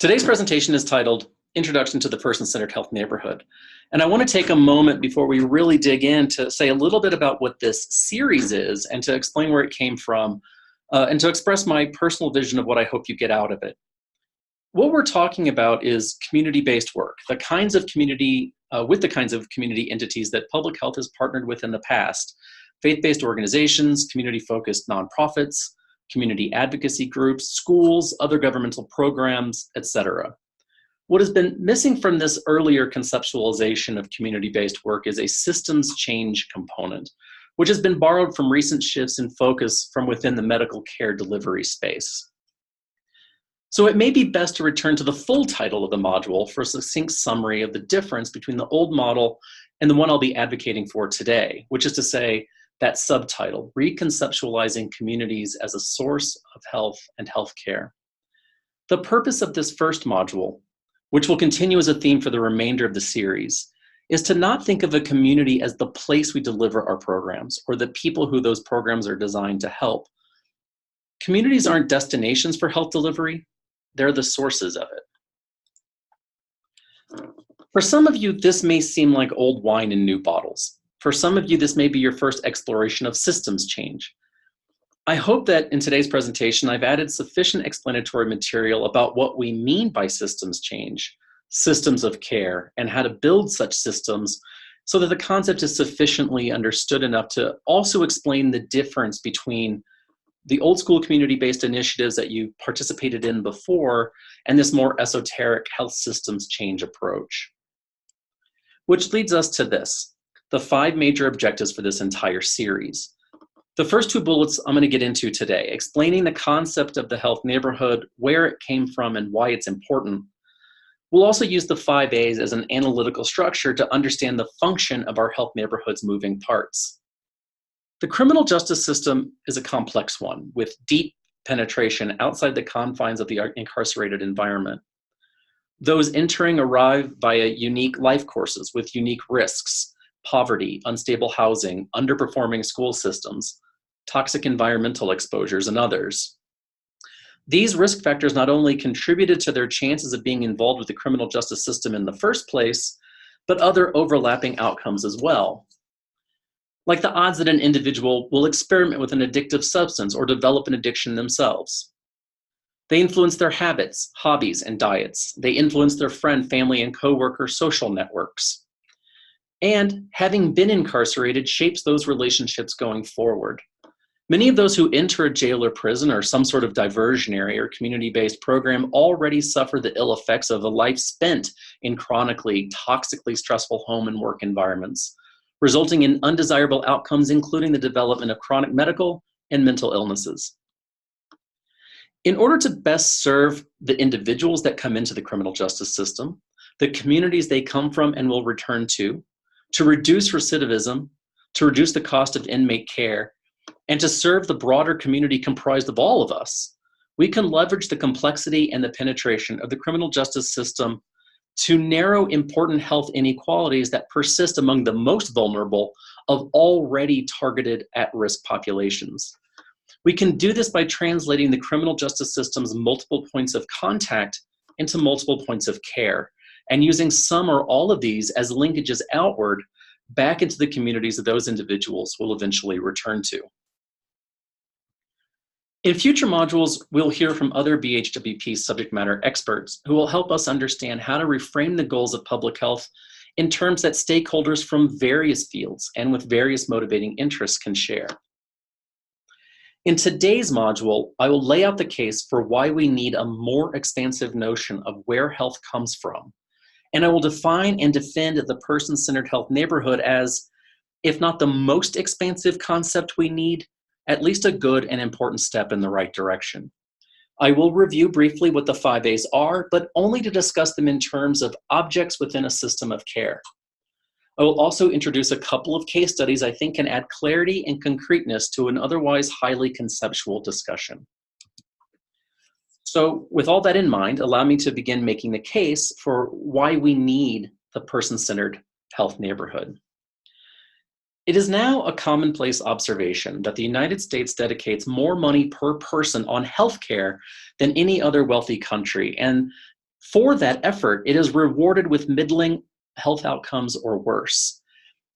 Today's presentation is titled Introduction to the Person-Centered Health Neighborhood. And I want to take a moment before we really dig in to say a little bit about what this series is and to explain where it came from and to express my personal vision of what I hope you get out of it. What we're talking about is community-based work, the kinds of community entities that public health has partnered with in the past, faith-based organizations, community-focused nonprofits, community advocacy groups, schools, other governmental programs, etc. What has been missing from this earlier conceptualization of community-based work is a systems change component, which has been borrowed from recent shifts in focus from within the medical care delivery space. So it may be best to return to the full title of the module for a succinct summary of the difference between the old model and the one I'll be advocating for today, which is to say that subtitle, Reconceptualizing Communities as a Source of Health and Healthcare. The purpose of this first module, which will continue as a theme for the remainder of the series, is to not think of a community as the place we deliver our programs or the people who those programs are designed to help. Communities aren't destinations for health delivery, they're the sources of it. For some of you, this may seem like old wine in new bottles. For some of you, this may be your first exploration of systems change. I hope that in today's presentation, I've added sufficient explanatory material about what we mean by systems change, systems of care, and how to build such systems so that the concept is sufficiently understood enough to also explain the difference between the old school community-based initiatives that you participated in before and this more esoteric health systems change approach. Which leads us to this, the 5 major objectives for this entire series. The first 2 bullets I'm going to get into today, explaining the concept of the health neighborhood, where it came from, and why it's important. We'll also use the 5 A's as an analytical structure to understand the function of our health neighborhood's moving parts. The criminal justice system is a complex one with deep penetration outside the confines of the incarcerated environment. Those entering arrive via unique life courses with unique risks, poverty, unstable housing, underperforming school systems, toxic environmental exposures, and others. These risk factors not only contributed to their chances of being involved with the criminal justice system in the first place, but other overlapping outcomes as well. Like the odds that an individual will experiment with an addictive substance or develop an addiction themselves. They influence their habits, hobbies, and diets. They influence their friend, family, and coworker social networks. And having been incarcerated shapes those relationships going forward. Many of those who enter a jail or prison or some sort of diversionary or community-based program already suffer the ill effects of a life spent in chronically, toxically stressful home and work environments, resulting in undesirable outcomes, including the development of chronic medical and mental illnesses. In order to best serve the individuals that come into the criminal justice system, the communities they come from and will return to reduce recidivism, to reduce the cost of inmate care, and to serve the broader community comprised of all of us, we can leverage the complexity and the penetration of the criminal justice system to narrow important health inequalities that persist among the most vulnerable of already targeted at-risk populations. We can do this by translating the criminal justice system's multiple points of contact into multiple points of care, and using some or all of these as linkages outward back into the communities that those individuals will eventually return to. In future modules, we'll hear from other BHWP subject matter experts who will help us understand how to reframe the goals of public health in terms that stakeholders from various fields and with various motivating interests can share. In today's module, I will lay out the case for why we need a more expansive notion of where health comes from. And I will define and defend the person-centered health neighborhood as, if not the most expansive concept we need, at least a good and important step in the right direction. I will review briefly what the 5 A's are, but only to discuss them in terms of objects within a system of care. I will also introduce a couple of case studies I think can add clarity and concreteness to an otherwise highly conceptual discussion. So with all that in mind, allow me to begin making the case for why we need the person-centered health neighborhood. It is now a commonplace observation that the United States dedicates more money per person on healthcare than any other wealthy country, and For that effort, it is rewarded with middling health outcomes or worse.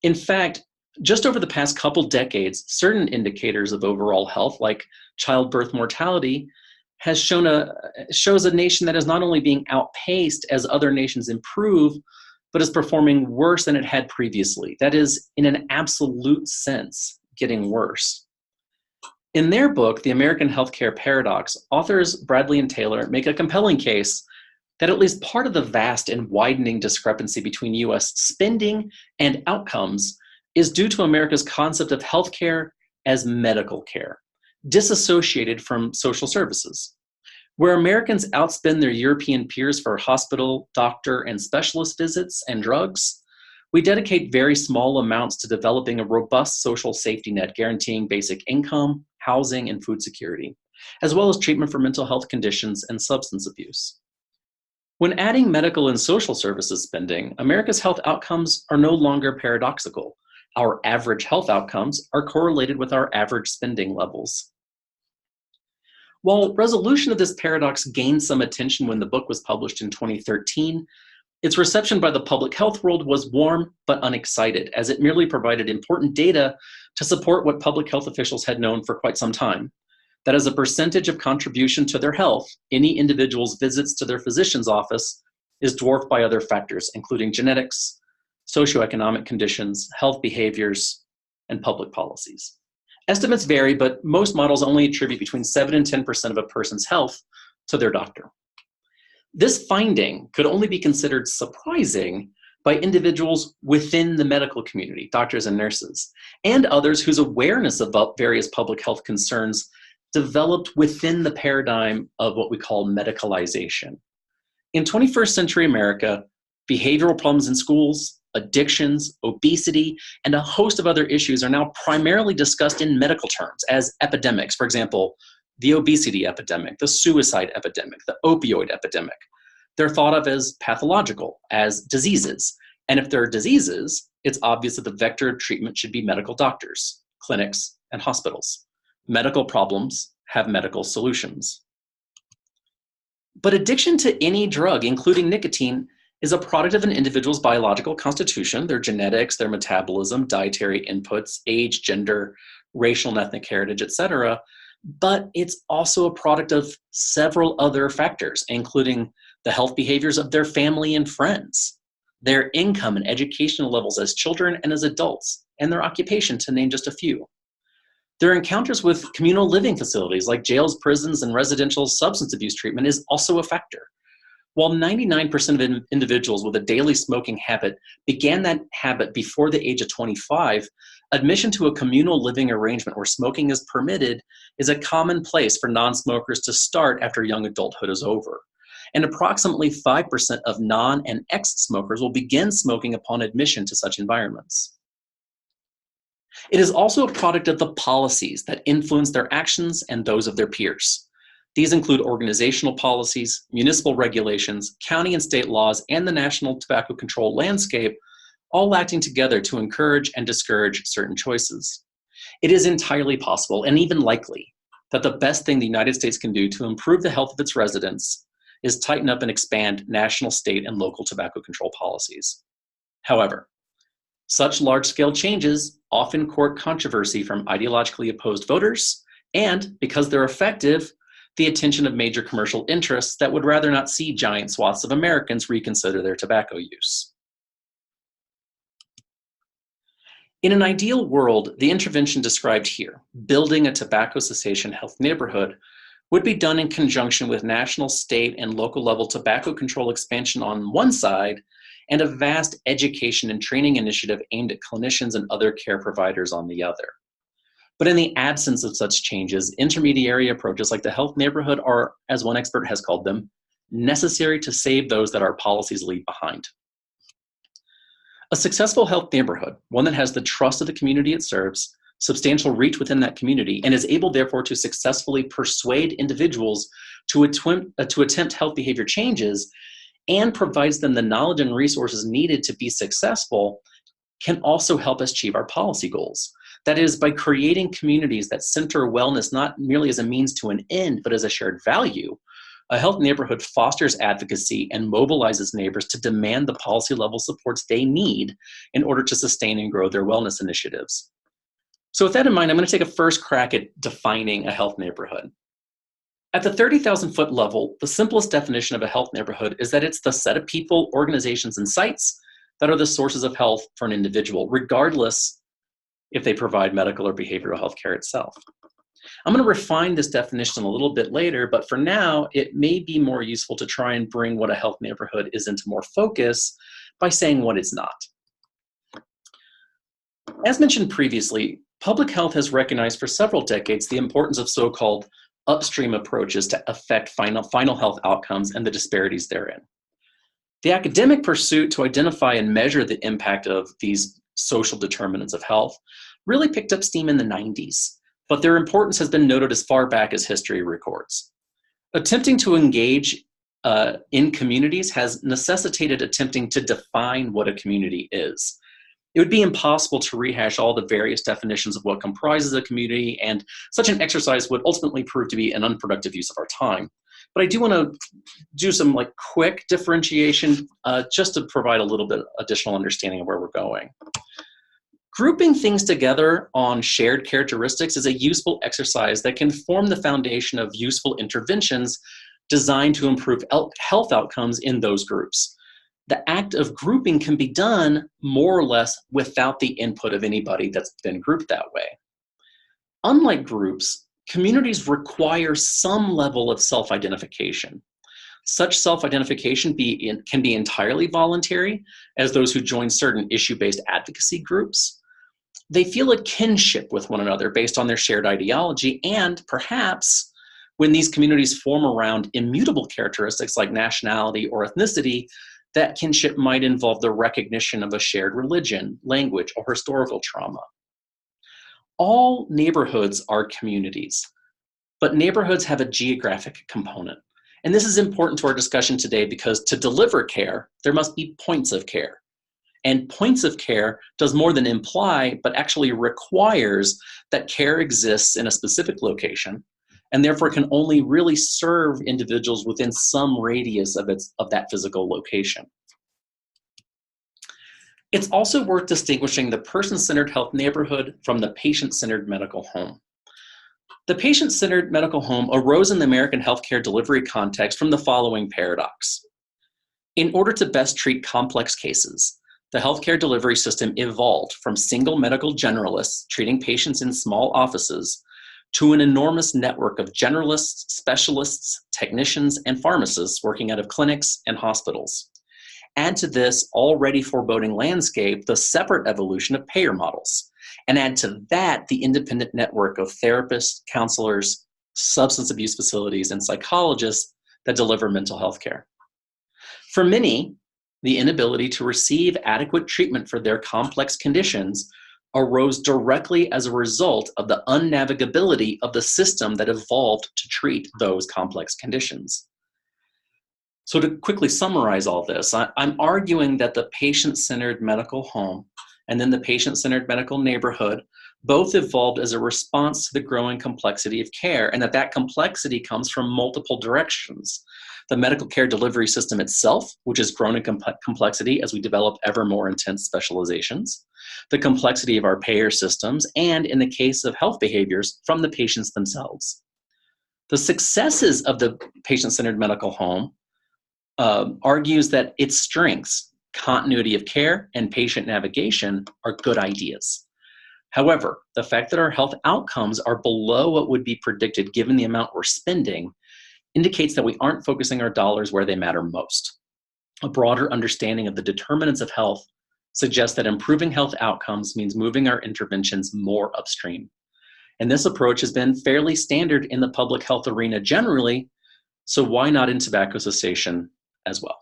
In fact, just over the past couple decades, certain indicators of overall health, like childbirth mortality, shows a nation that is not only being outpaced as other nations improve, but is performing worse than it had previously. That is, in an absolute sense, getting worse. In their book, The American Healthcare Paradox, authors Bradley and Taylor make a compelling case that at least part of the vast and widening discrepancy between US spending and outcomes is due to America's concept of healthcare as medical care, disassociated from social services. Where Americans outspend their European peers for hospital, doctor, and specialist visits and drugs, we dedicate very small amounts to developing a robust social safety net guaranteeing basic income, housing, and food security, as well as treatment for mental health conditions and substance abuse. When adding medical and social services spending, America's health outcomes are no longer paradoxical. Our average health outcomes are correlated with our average spending levels. While resolution of this paradox gained some attention when the book was published in 2013, its reception by the public health world was warm but unexcited, as it merely provided important data to support what public health officials had known for quite some time. That as a percentage of contribution to their health, any individual's visits to their physician's office is dwarfed by other factors, including genetics, socioeconomic conditions, health behaviors, and public policies. Estimates vary, but most models only attribute between 7 and 10% of a person's health to their doctor. This finding could only be considered surprising by individuals within the medical community, doctors and nurses, and others whose awareness about various public health concerns developed within the paradigm of what we call medicalization. In 21st century America, behavioral problems in schools, addictions, obesity, and a host of other issues are now primarily discussed in medical terms as epidemics. For example, the obesity epidemic, the suicide epidemic, the opioid epidemic. They're thought of as pathological, as diseases. And if they're diseases, it's obvious that the vector of treatment should be medical doctors, clinics, and hospitals. Medical problems have medical solutions. But addiction to any drug, including nicotine, is a product of an individual's biological constitution, their genetics, their metabolism, dietary inputs, age, gender, racial and ethnic heritage, etc. But it's also a product of several other factors, including the health behaviors of their family and friends, their income and educational levels as children and as adults, and their occupation, to name just a few. Their encounters with communal living facilities like jails, prisons, and residential substance abuse treatment is also a factor. While 99% of individuals with a daily smoking habit began that habit before the age of 25, admission to a communal living arrangement where smoking is permitted is a common place for non-smokers to start after young adulthood is over. And approximately 5% of non- and ex-smokers will begin smoking upon admission to such environments. It is also a product of the policies that influence their actions and those of their peers. These include organizational policies, municipal regulations, county and state laws, and the national tobacco control landscape, all acting together to encourage and discourage certain choices. It is entirely possible, and even likely, that the best thing the United States can do to improve the health of its residents is tighten up and expand national, state, and local tobacco control policies. However, such large-scale changes often court controversy from ideologically opposed voters, and because they're effective, the attention of major commercial interests that would rather not see giant swaths of Americans reconsider their tobacco use. In an ideal world, the intervention described here, building a tobacco cessation health neighborhood, would be done in conjunction with national, state, and local level tobacco control expansion on one side, and a vast education and training initiative aimed at clinicians and other care providers on the other. But in the absence of such changes, intermediary approaches like the health neighborhood are, as one expert has called them, necessary to save those that our policies leave behind. A successful health neighborhood, one that has the trust of the community it serves, substantial reach within that community, and is able therefore to successfully persuade individuals to attempt health behavior changes, and provides them the knowledge and resources needed to be successful, can also help us achieve our policy goals. That is, by creating communities that center wellness not merely as a means to an end, but as a shared value, A health neighborhood fosters advocacy and mobilizes neighbors to demand the policy level supports they need in order to sustain and grow their wellness initiatives. So with that in mind, I'm going to take a first crack at defining a health neighborhood. At the 30,000 foot level, the simplest definition of a health neighborhood is that it's the set of people, organizations, and sites that are the sources of health for an individual, regardless if they provide medical or behavioral health care itself. I'm going to refine this definition a little bit later, but for now, it may be more useful to try and bring what a health neighborhood is into more focus by saying what it's not. As mentioned previously, public health has recognized for several decades the importance of so-called upstream approaches to affect final health outcomes and the disparities therein. The academic pursuit to identify and measure the impact of these social determinants of health really picked up steam in the 90s, but their importance has been noted as far back as history records. Attempting to engage in communities has necessitated attempting to define what a community is. It would be impossible to rehash all the various definitions of what comprises a community, and such an exercise would ultimately prove to be an unproductive use of our time. But I do want to do some quick differentiation just to provide a little bit additional understanding of where we're going. Grouping things together on shared characteristics is a useful exercise that can form the foundation of useful interventions designed to improve health outcomes in those groups. The act of grouping can be done more or less without the input of anybody that's been grouped that way. Unlike groups, communities require some level of self-identification. Such self-identification can be entirely voluntary, as those who join certain issue-based advocacy groups. They feel a kinship with one another based on their shared ideology, and perhaps when these communities form around immutable characteristics like nationality or ethnicity, that kinship might involve the recognition of a shared religion, language, or historical trauma. All neighborhoods are communities, but neighborhoods have a geographic component. And this is important to our discussion today because to deliver care, there must be points of care. And points of care does more than imply, but actually requires that care exists in a specific location, and therefore can only really serve individuals within some radius of that physical location. It's also worth distinguishing the person-centered health neighborhood from the patient-centered medical home. The patient-centered medical home arose in the American healthcare delivery context from the following paradox. In order to best treat complex cases, the healthcare delivery system evolved from single medical generalists treating patients in small offices to an enormous network of generalists, specialists, technicians, and pharmacists working out of clinics and hospitals. Add to this already foreboding landscape the separate evolution of payer models, and add to that the independent network of therapists, counselors, substance abuse facilities, and psychologists that deliver mental health care. For many, the inability to receive adequate treatment for their complex conditions arose directly as a result of the unnavigability of the system that evolved to treat those complex conditions. So to quickly summarize all this, I'm arguing that the patient-centered medical home and then the patient-centered medical neighborhood both evolved as a response to the growing complexity of care, and that complexity comes from multiple directions. The medical care delivery system itself, which has grown in complexity as we develop ever more intense specializations, the complexity of our payer systems, and in the case of health behaviors, from the patients themselves. The successes of the patient-centered medical home argues that its strengths, continuity of care, and patient navigation are good ideas. However, the fact that our health outcomes are below what would be predicted given the amount we're spending indicates that we aren't focusing our dollars where they matter most. A broader understanding of the determinants of health suggests that improving health outcomes means moving our interventions more upstream. And this approach has been fairly standard in the public health arena generally, so why not in tobacco cessation as well?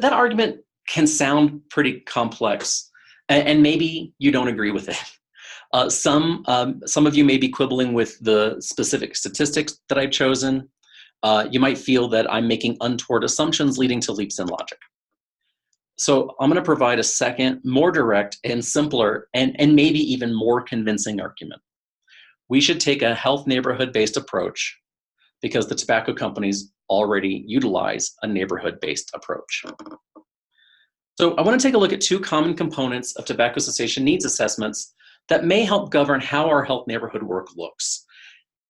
That argument can sound pretty complex, and maybe you don't agree with it. Some of you may be quibbling with the specific statistics that I've chosen. You might feel that I'm making untoward assumptions leading to leaps in logic. So I'm going to provide a second, more direct and simpler, and maybe even more convincing argument. We should take a health neighborhood-based approach because the tobacco companies already utilize a neighborhood-based approach. So I want to take a look at two common components of tobacco cessation needs assessments that may help govern how our health neighborhood work looks.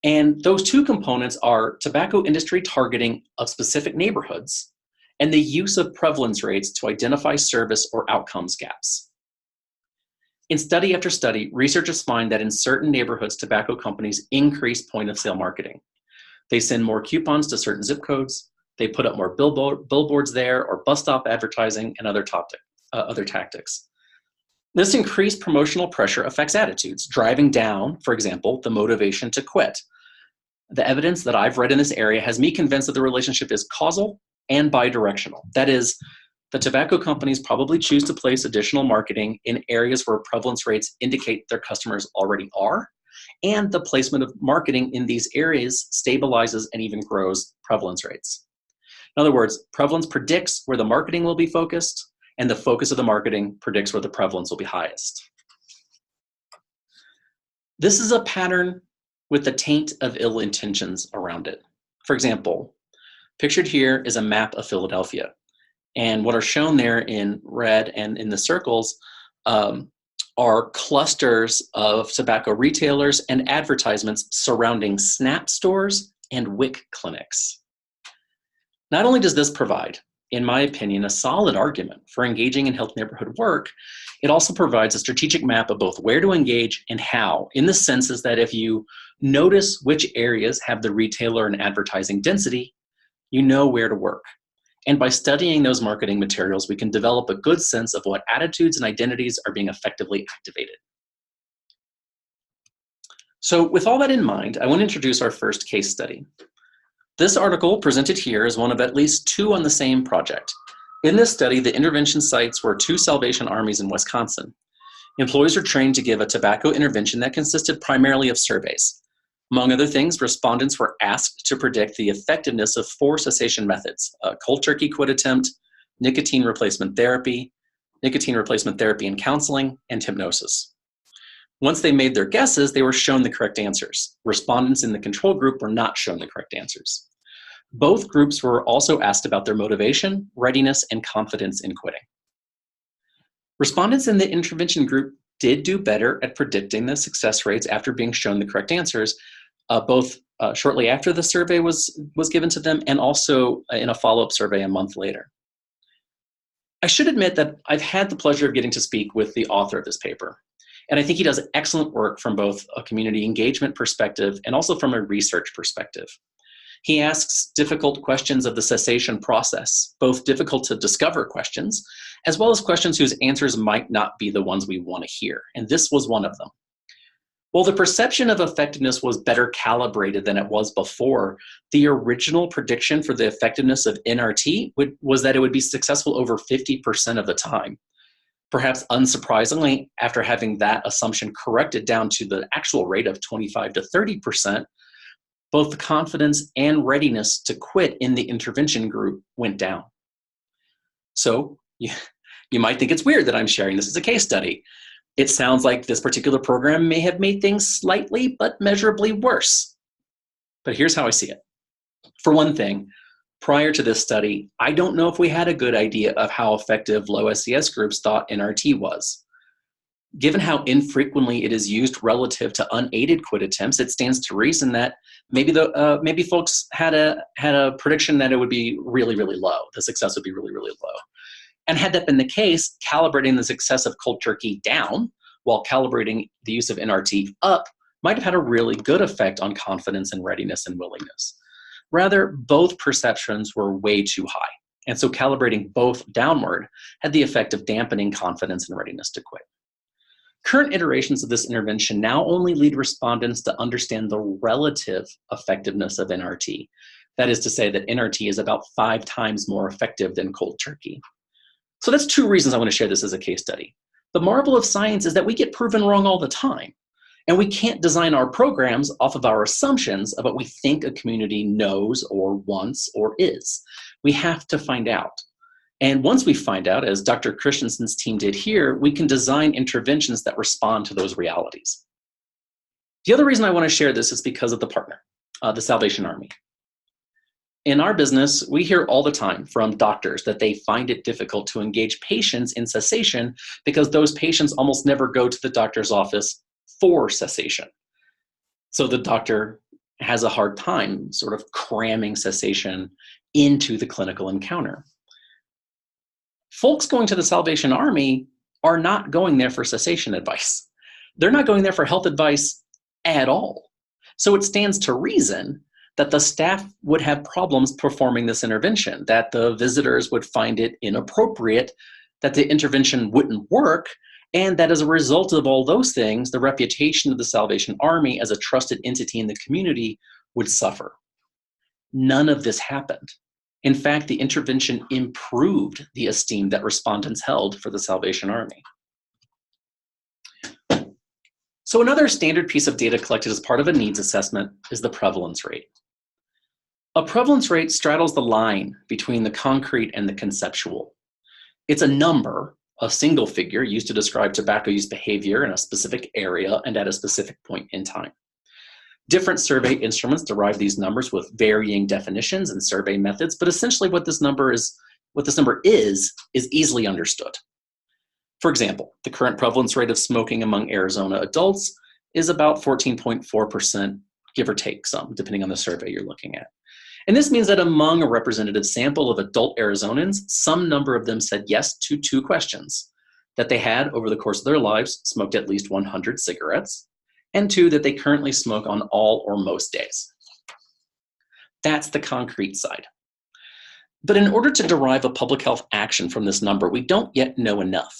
And those two components are tobacco industry targeting of specific neighborhoods and the use of prevalence rates to identify service or outcomes gaps. In study after study, researchers find that in certain neighborhoods, tobacco companies increase point-of-sale marketing. They send more coupons to certain zip codes, they put up more billboards there, or bus stop advertising and other tactics. This increased promotional pressure affects attitudes, driving down, for example, the motivation to quit. The evidence that I've read in this area has me convinced that the relationship is causal and bidirectional. That is, the tobacco companies probably choose to place additional marketing in areas where prevalence rates indicate their customers already are, and the placement of marketing in these areas stabilizes and even grows prevalence rates. In other words, prevalence predicts where the marketing will be focused, and the focus of the marketing predicts where the prevalence will be highest. This is a pattern with the taint of ill intentions around it. For example, pictured here is a map of Philadelphia. And what are shown there in red and in the circles are clusters of tobacco retailers and advertisements surrounding SNAP stores and WIC clinics. Not only does this provide, in my opinion, a solid argument for engaging in health neighborhood work, it also provides a strategic map of both where to engage and how, in the senses that if you notice which areas have the retailer and advertising density, you know where to work. And by studying those marketing materials, we can develop a good sense of what attitudes and identities are being effectively activated. So with all that in mind, I want to introduce our first case study. This article presented here is one of at least two on the same project. In this study, the intervention sites were two Salvation Armies in Wisconsin. Employees were trained to give a tobacco intervention that consisted primarily of surveys. Among other things, respondents were asked to predict the effectiveness of 4 cessation methods: cold turkey quit attempt, nicotine replacement therapy and counseling, and hypnosis. Once they made their guesses, they were shown the correct answers. Respondents in the control group were not shown the correct answers. Both groups were also asked about their motivation, readiness, and confidence in quitting. Respondents in the intervention group did do better at predicting the success rates after being shown the correct answers, both shortly after the survey was given to them and also in a follow-up survey a month later. I should admit that I've had the pleasure of getting to speak with the author of this paper, and I think he does excellent work from both a community engagement perspective and also from a research perspective. He asks difficult questions of the cessation process, both difficult to discover questions, as well as questions whose answers might not be the ones we want to hear, and this was one of them. While the perception of effectiveness was better calibrated than it was before, the original prediction for the effectiveness of NRT was that it would be successful over 50% of the time. Perhaps unsurprisingly, after having that assumption corrected down to the actual rate of 25 to 30%, both the confidence and readiness to quit in the intervention group went down. So you might think it's weird that I'm sharing this as a case study. It sounds like this particular program may have made things slightly but measurably worse. But here's how I see it. For one thing, prior to this study, I don't know if we had a good idea of how effective low SES groups thought NRT was. Given how infrequently it is used relative to unaided quit attempts, it stands to reason that maybe folks had a prediction that it would be really, really low. The success would be really, really low. And had that been the case, calibrating the success of cold turkey down while calibrating the use of NRT up might have had a really good effect on confidence and readiness and willingness. Rather, both perceptions were way too high. And so calibrating both downward had the effect of dampening confidence and readiness to quit. Current iterations of this intervention now only lead respondents to understand the relative effectiveness of NRT. That is to say that NRT is about 5 times more effective than cold turkey. So that's 2 reasons I want to share this as a case study. The marvel of science is that we get proven wrong all the time, and we can't design our programs off of our assumptions of what we think a community knows or wants or is. We have to find out. And once we find out, as Dr. Christensen's team did here, we can design interventions that respond to those realities. The other reason I want to share this is because of the partner, the Salvation Army. In our business, we hear all the time from doctors that they find it difficult to engage patients in cessation because those patients almost never go to the doctor's office for cessation. So the doctor has a hard time sort of cramming cessation into the clinical encounter. Folks going to the Salvation Army are not going there for cessation advice. They're not going there for health advice at all. So it stands to reason that the staff would have problems performing this intervention, that the visitors would find it inappropriate, that the intervention wouldn't work, and that as a result of all those things, the reputation of the Salvation Army as a trusted entity in the community would suffer. None of this happened. In fact, the intervention improved the esteem that respondents held for the Salvation Army. So another standard piece of data collected as part of a needs assessment is the prevalence rate. A prevalence rate straddles the line between the concrete and the conceptual. It's a number, a single figure used to describe tobacco use behavior in a specific area and at a specific point in time. Different survey instruments derive these numbers with varying definitions and survey methods, but essentially what this number is easily understood. For example, the current prevalence rate of smoking among Arizona adults is about 14.4%, give or take some, depending on the survey you're looking at. And this means that among a representative sample of adult Arizonans, some number of them said yes to 2 questions: that they had, over the course of their lives, smoked at least 100 cigarettes, and 2, that they currently smoke on all or most days. That's the concrete side. But in order to derive a public health action from this number, we don't yet know enough.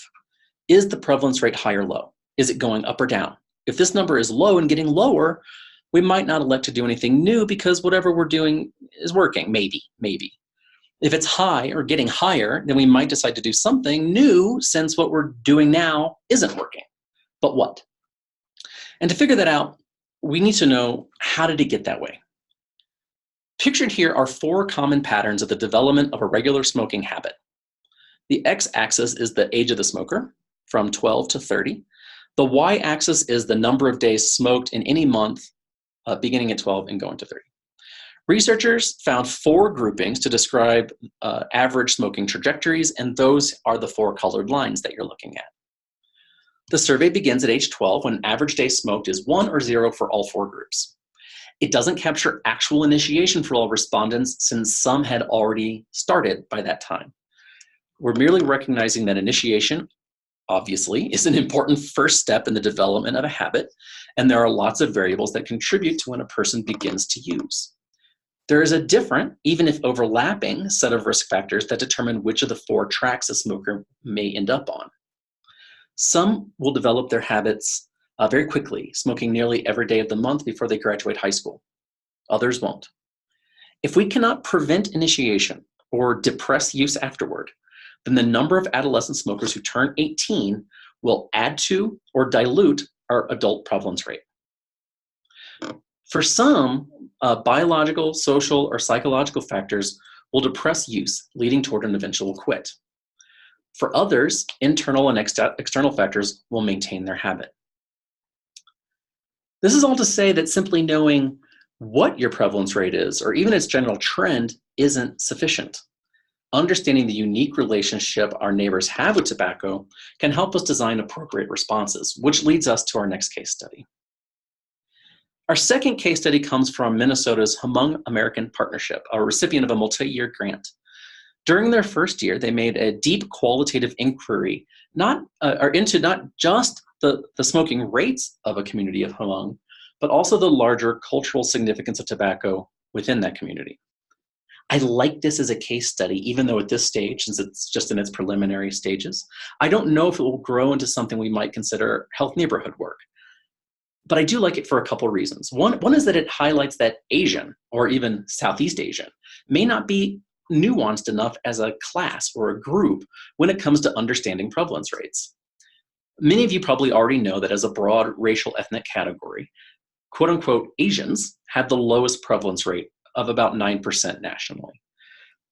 Is the prevalence rate high or low? Is it going up or down? If this number is low and getting lower, we might not elect to do anything new because whatever we're doing is working, maybe. If it's high or getting higher, then we might decide to do something new since what we're doing now isn't working. But what? And to figure that out, we need to know, how did it get that way? Pictured here are 4 common patterns of the development of a regular smoking habit. The x-axis is the age of the smoker, from 12 to 30. The y-axis is the number of days smoked in any month, beginning at 12 and going to 30. Researchers found 4 groupings to describe average smoking trajectories, and those are the 4 colored lines that you're looking at. The survey begins at age 12 when average days smoked is 1 or 0 for all 4 groups. It doesn't capture actual initiation for all respondents since some had already started by that time. We're merely recognizing that initiation, obviously, is an important first step in the development of a habit, and there are lots of variables that contribute to when a person begins to use. There is a different, even if overlapping, set of risk factors that determine which of the 4 tracks a smoker may end up on. Some will develop their habits very quickly, smoking nearly every day of the month before they graduate high school. Others won't. If we cannot prevent initiation or depress use afterward, then the number of adolescent smokers who turn 18 will add to or dilute our adult prevalence rate. For some, biological, social, or psychological factors will depress use, leading toward an eventual quit. For others, internal and external factors will maintain their habit. This is all to say that simply knowing what your prevalence rate is, or even its general trend, isn't sufficient. Understanding the unique relationship our neighbors have with tobacco can help us design appropriate responses, which leads us to our next case study. Our second case study comes from Minnesota's Hmong American Partnership, a recipient of a multi-year grant. During their first year, they made a deep qualitative inquiry into not just the smoking rates of a community of Hmong, but also the larger cultural significance of tobacco within that community. I like this as a case study, even though at this stage, since it's just in its preliminary stages, I don't know if it will grow into something we might consider health neighborhood work. But I do like it for a couple reasons. One is that it highlights that Asian, or even Southeast Asian, may not be nuanced enough as a class or a group when it comes to understanding prevalence rates. Many of you probably already know that as a broad racial ethnic category, quote unquote Asians have the lowest prevalence rate of about 9% nationally.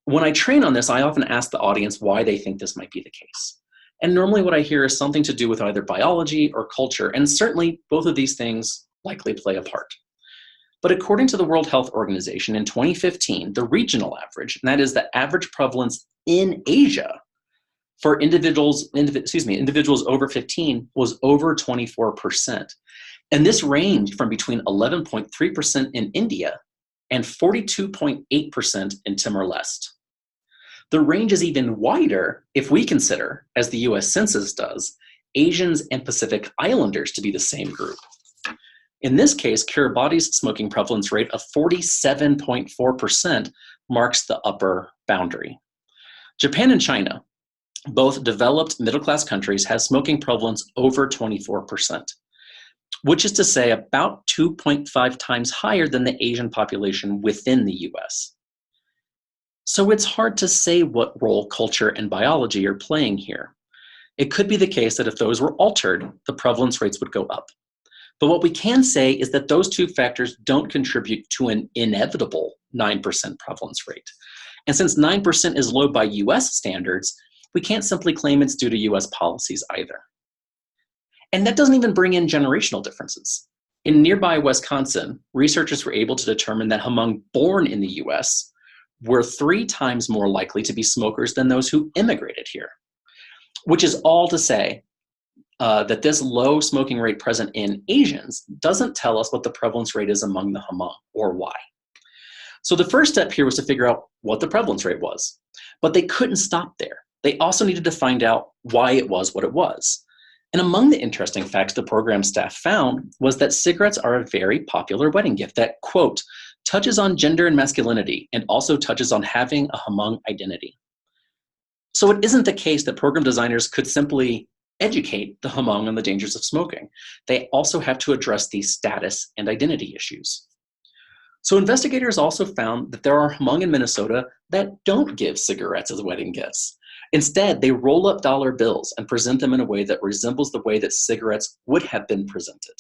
When I train on this, I often ask the audience why they think this might be the case. And normally what I hear is something to do with either biology or culture, and certainly both of these things likely play a part. But according to the World Health Organization in 2015, the regional average, and that is the average prevalence in Asia for individuals over 15 was over 24%. And this ranged from between 11.3% in India and 42.8% in Timor-Leste. The range is even wider if we consider, as the US Census does, Asians and Pacific Islanders to be the same group. In this case, Kiribati's smoking prevalence rate of 47.4% marks the upper boundary. Japan and China, both developed middle-class countries, have smoking prevalence over 24%, which is to say about 2.5 times higher than the Asian population within the US. So it's hard to say what role culture and biology are playing here. It could be the case that if those were altered, the prevalence rates would go up. But what we can say is that those two factors don't contribute to an inevitable 9% prevalence rate. And since 9% is low by US standards, we can't simply claim it's due to US policies either. And that doesn't even bring in generational differences. In nearby Wisconsin, researchers were able to determine that Hmong born in the US were 3 times more likely to be smokers than those who immigrated here, which is all to say that this low smoking rate present in Asians doesn't tell us what the prevalence rate is among the Hmong or why. So the first step here was to figure out what the prevalence rate was, but they couldn't stop there. They also needed to find out why it was what it was. And among the interesting facts the program staff found was that cigarettes are a very popular wedding gift that, quote, touches on gender and masculinity and also touches on having a Hmong identity. So it isn't the case that program designers could simply educate the Hmong on the dangers of smoking. They also have to address these status and identity issues. So investigators also found that there are Hmong in Minnesota that don't give cigarettes as wedding gifts. Instead, they roll up dollar bills and present them in a way that resembles the way that cigarettes would have been presented.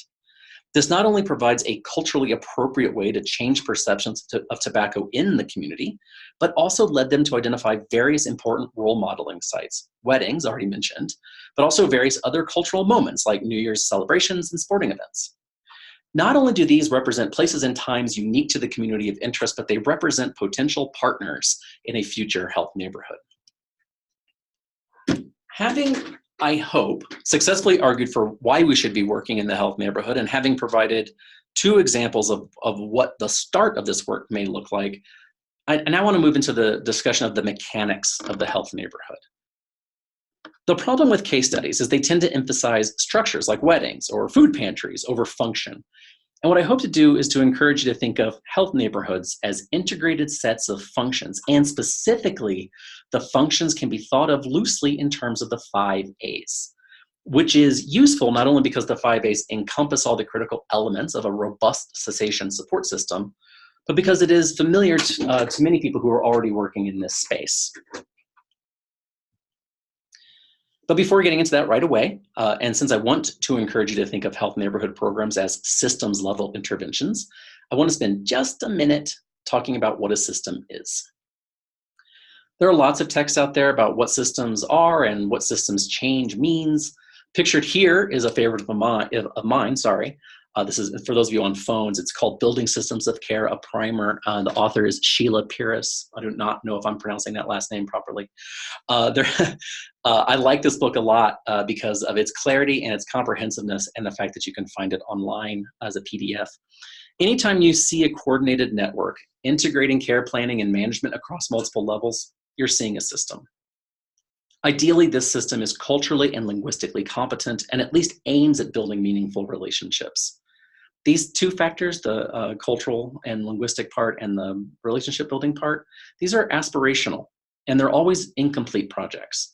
This not only provides a culturally appropriate way to change perceptions of tobacco in the community, but also led them to identify various important role modeling sites, weddings already mentioned, but also various other cultural moments like New Year's celebrations and sporting events. Not only do these represent places and times unique to the community of interest, but they represent potential partners in a future health neighborhood. Having, I hope, successfully argued for why we should be working in the health neighborhood and having provided 2 examples of what the start of this work may look like, I now want to move into the discussion of the mechanics of the health neighborhood. The problem with case studies is they tend to emphasize structures like weddings or food pantries over function. And what I hope to do is to encourage you to think of health neighborhoods as integrated sets of functions, and specifically, the functions can be thought of loosely in terms of the 5 A's, which is useful not only because the 5 A's encompass all the critical elements of a robust cessation support system, but because it is familiar to many people who are already working in this space. But before getting into that right away, and since I want to encourage you to think of health neighborhood programs as systems level interventions, I want to spend just a minute talking about what a system is. There are lots of texts out there about what systems are and what systems change means. Pictured here is a favorite of mine. This is, for those of you on phones, it's called Building Systems of Care, a primer. The author is Sheila Pires. I do not know if I'm pronouncing that last name properly. I like this book a lot because of its clarity and its comprehensiveness and the fact that you can find it online as a PDF. Anytime you see a coordinated network integrating care planning and management across multiple levels, you're seeing a system. Ideally, this system is culturally and linguistically competent and at least aims at building meaningful relationships. These 2 factors, the cultural and linguistic part and the relationship building part, these are aspirational and they're always incomplete projects.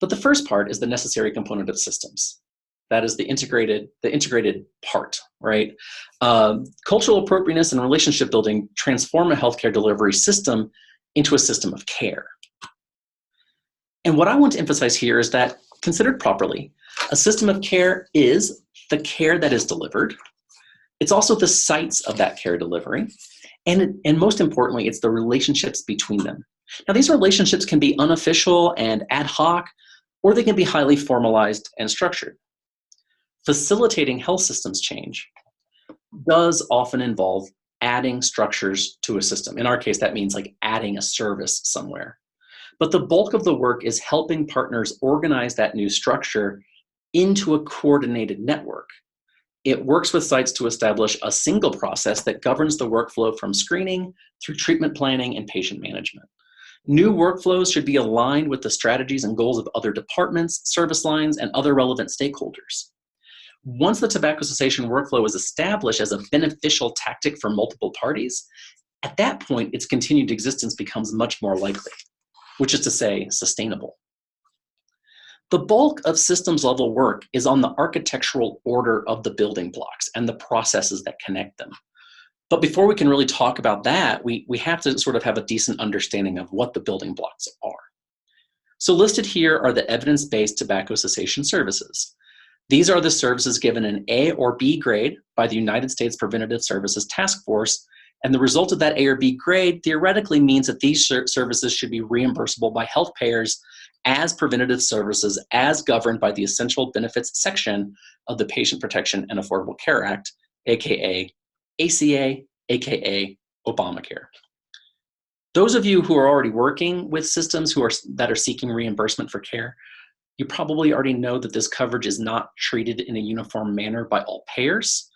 But the first part is the necessary component of systems. That is the integrated part, right? Cultural appropriateness and relationship building transform a healthcare delivery system into a system of care. And what I want to emphasize here is that, considered properly, a system of care is the care that is delivered. It's also the sites of that care delivery. And most importantly, it's the relationships between them. Now, these relationships can be unofficial and ad hoc, or they can be highly formalized and structured. Facilitating health systems change does often involve adding structures to a system. In our case, that means like adding a service somewhere. But the bulk of the work is helping partners organize that new structure into a coordinated network. It works with sites to establish a single process that governs the workflow from screening through treatment planning and patient management. New workflows should be aligned with the strategies and goals of other departments, service lines, and other relevant stakeholders. Once the tobacco cessation workflow is established as a beneficial tactic for multiple parties, at that point, its continued existence becomes much more likely, which is to say, sustainable. The bulk of systems level work is on the architectural order of the building blocks and the processes that connect them. But before we can really talk about that, we have to sort of have a decent understanding of what the building blocks are. So listed here are the evidence-based tobacco cessation services. These are the services given an A or B grade by the United States Preventative Services Task Force, and the result of that A or B grade theoretically means that these services should be reimbursable by health payers as preventative services as governed by the Essential Benefits section of the Patient Protection and Affordable Care Act, aka ACA, aka Obamacare. Those of you who are already working with systems that are seeking reimbursement for care, you probably already know that this coverage is not treated in a uniform manner by all payers.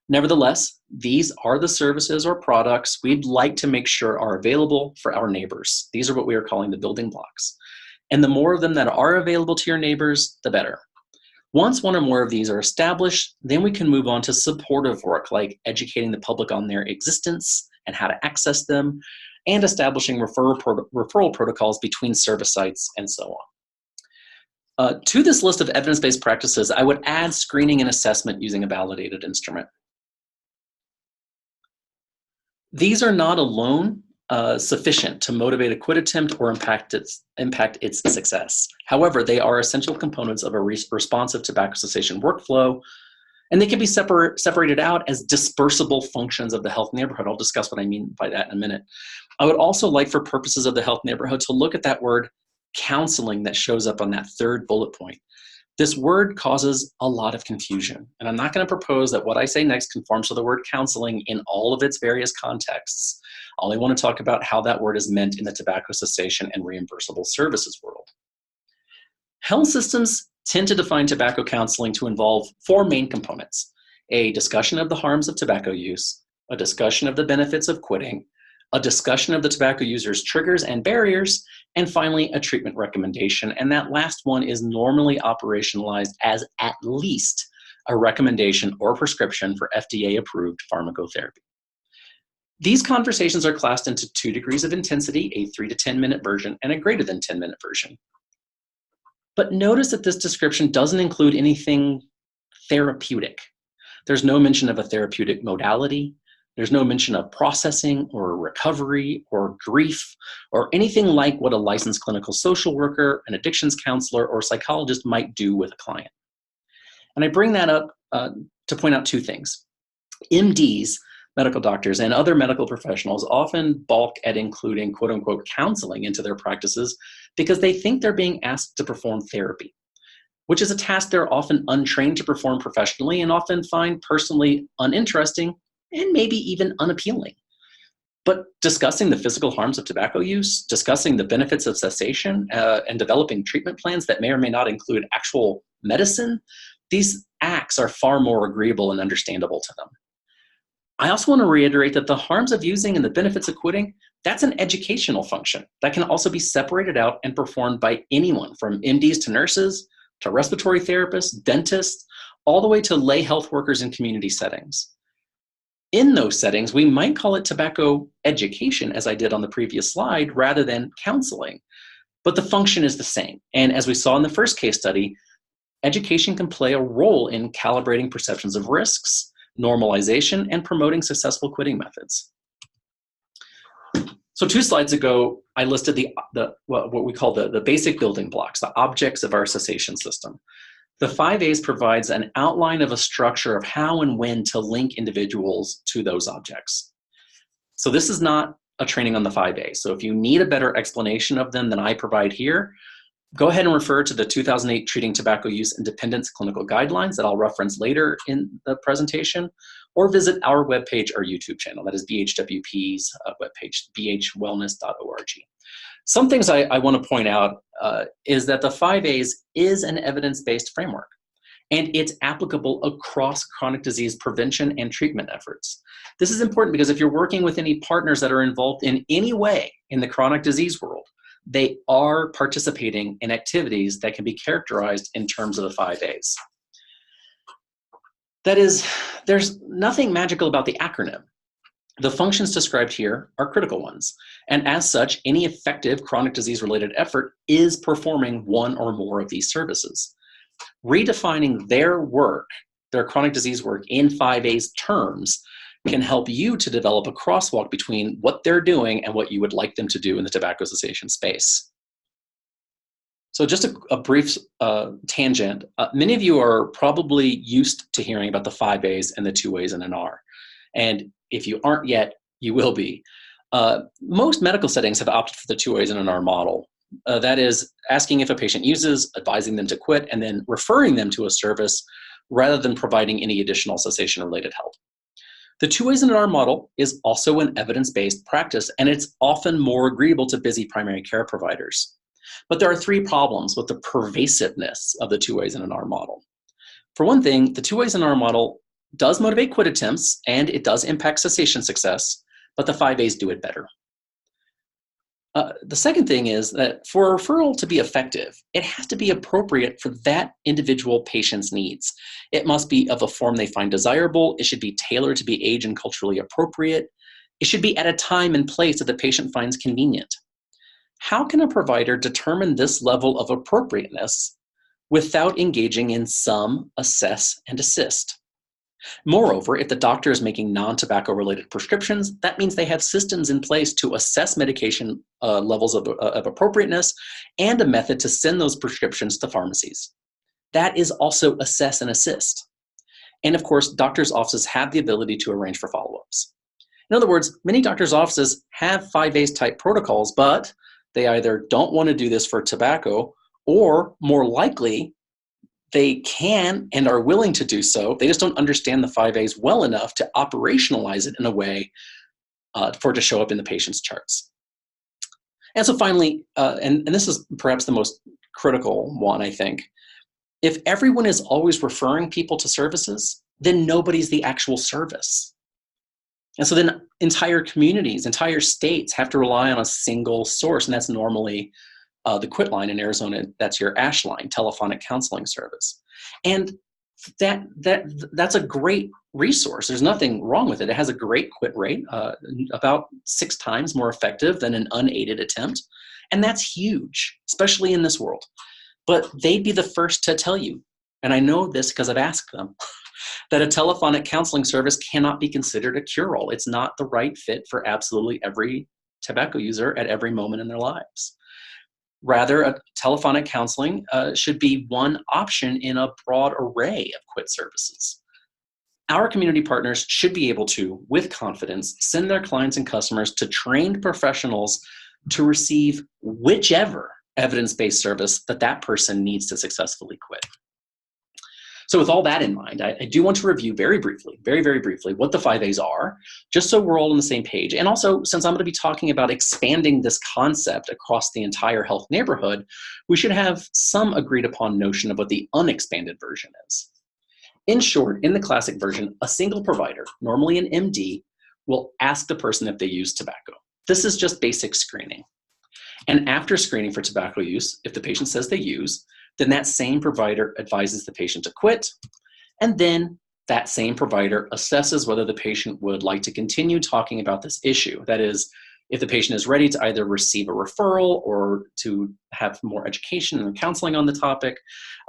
Nevertheless, these are the services or products we'd like to make sure are available for our neighbors. These are what we are calling the building blocks. And the more of them that are available to your neighbors, the better. Once one or more of these are established, then we can move on to supportive work like educating the public on their existence and how to access them, and establishing referral protocols between service sites and so on. To this list of evidence-based practices, I would add screening and assessment using a validated instrument. These are not alone sufficient to motivate a quit attempt or impact its success. However, they are essential components of a responsive tobacco cessation workflow, and they can be separated out as dispersible functions of the health neighborhood. I'll discuss what I mean by that in a minute. I would also like, for purposes of the health neighborhood, to look at that word counseling that shows up on that third bullet point. This word causes a lot of confusion, and I'm not going to propose that what I say next conforms to the word counseling in all of its various contexts. I only want to talk about how that word is meant in the tobacco cessation and reimbursable services world. Health systems tend to define tobacco counseling to involve four main components: a discussion of the harms of tobacco use, a discussion of the benefits of quitting, a discussion of the tobacco user's triggers and barriers, and finally, a treatment recommendation. And that last one is normally operationalized as at least a recommendation or prescription for FDA-approved pharmacotherapy. These conversations are classed into 2 degrees of intensity, a 3 to 10 minute version and a greater than 10 minute version. But notice that this description doesn't include anything therapeutic. There's no mention of a therapeutic modality. There's no mention of processing or recovery or grief or anything like what a licensed clinical social worker, an addictions counselor, or psychologist might do with a client. And I bring that up to point out 2 things. MDs, medical doctors, and other medical professionals often balk at including quote unquote counseling into their practices because they think they're being asked to perform therapy, which is a task they're often untrained to perform professionally and often find personally uninteresting and maybe even unappealing. But discussing the physical harms of tobacco use, discussing the benefits of cessation, and developing treatment plans that may or may not include actual medicine, these acts are far more agreeable and understandable to them. I also want to reiterate that the harms of using and the benefits of quitting, that's an educational function that can also be separated out and performed by anyone, from MDs to nurses, to respiratory therapists, dentists, all the way to lay health workers in community settings. In those settings, we might call it tobacco education, as I did on the previous slide, rather than counseling. But the function is the same. And as we saw in the first case study, education can play a role in calibrating perceptions of risks, normalization, and promoting successful quitting methods. So 2 slides ago, I listed what we call the basic building blocks, the objects of our cessation system. The 5 A's provides an outline of a structure of how and when to link individuals to those objects. So this is not a training on the 5 A's. So if you need a better explanation of them than I provide here, go ahead and refer to the 2008 Treating Tobacco Use and Dependence Clinical Guidelines that I'll reference later in the presentation, or visit our webpage or YouTube channel. That is BHWP's webpage, bhwellness.org. Some things I want to point out is that the 5 A's is an evidence-based framework, and it's applicable across chronic disease prevention and treatment efforts. This is important because if you're working with any partners that are involved in any way in the chronic disease world, they are participating in activities that can be characterized in terms of the 5 A's. That is, there's nothing magical about the acronym. The functions described here are critical ones, and as such, any effective chronic disease-related effort is performing one or more of these services. Redefining their work, their chronic disease work, in 5 A's terms can help you to develop a crosswalk between what they're doing and what you would like them to do in the tobacco cessation space. So just a brief tangent. Many of you are probably used to hearing about the 5 A's and the 2 A's and an R. And if you aren't yet, you will be. Most medical settings have opted for the 2 A's and an R model. That is, asking if a patient uses, advising them to quit, and then referring them to a service rather than providing any additional cessation-related help. The 2 A's and an R model is also an evidence-based practice, and it's often more agreeable to busy primary care providers. But there are 3 problems with the pervasiveness of the 2 A's and an R model. For one thing, the 2 A's and an R model does motivate quit attempts, and it does impact cessation success, but the 5 A's do it better. The second thing is that for a referral to be effective, it has to be appropriate for that individual patient's needs. It must be of a form they find desirable. It should be tailored to be age and culturally appropriate. It should be at a time and place that the patient finds convenient. How can a provider determine this level of appropriateness without engaging in some assess and assist? Moreover, if the doctor is making non-tobacco related prescriptions, that means they have systems in place to assess medication levels of appropriateness and a method to send those prescriptions to pharmacies. That is also assess and assist. And of course, doctors' offices have the ability to arrange for follow-ups. In other words, many doctors' offices have 5 A's type protocols, but they either don't want to do this for tobacco, or more likely, they can and are willing to do so. They just don't understand the 5 A's well enough to operationalize it in a way for it to show up in the patient's charts. And so finally, and this is perhaps the most critical one, I think, if everyone is always referring people to services, then nobody's the actual service. And so then entire communities, entire states have to rely on a single source, and that's normally the quit line in Arizona. That's your ASH line, telephonic counseling service. And that's a great resource. There's nothing wrong with it. It has a great quit rate, about 6 times more effective than an unaided attempt. And that's huge, especially in this world. But they'd be the first to tell you, and I know this because I've asked them, that a telephonic counseling service cannot be considered a cure-all. It's not the right fit for absolutely every tobacco user at every moment in their lives. Rather, a telephonic counseling should be one option in a broad array of quit services. Our community partners should be able to, with confidence, send their clients and customers to trained professionals to receive whichever evidence-based service that person needs to successfully quit. So with all that in mind, I do want to review very briefly, very briefly, what the 5 A's are, just so we're all on the same page. And also, since I'm going to be talking about expanding this concept across the entire health neighborhood, we should have some agreed upon notion of what the unexpanded version is. In short, in the classic version, a single provider, normally an MD, will ask the person if they use tobacco. This is just basic screening. And after screening for tobacco use, if the patient says they use, then that same provider advises the patient to quit, and then that same provider assesses whether the patient would like to continue talking about this issue. That is, if the patient is ready to either receive a referral or to have more education and counseling on the topic.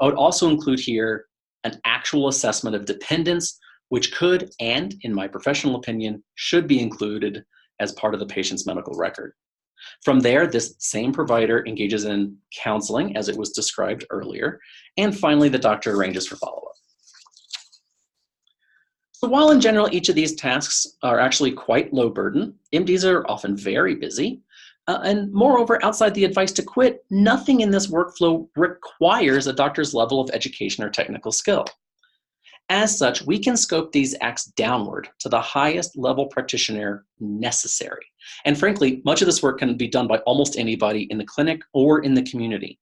I would also include here an actual assessment of dependence, which could, and in my professional opinion, should be included as part of the patient's medical record. From there, this same provider engages in counseling, as it was described earlier, and finally, the doctor arranges for follow-up. So while in general, each of these tasks are actually quite low burden, MDs are often very busy, and moreover, outside the advice to quit, nothing in this workflow requires a doctor's level of education or technical skill. As such, we can scope these acts downward to the highest level practitioner necessary. And frankly, much of this work can be done by almost anybody in the clinic or in the community.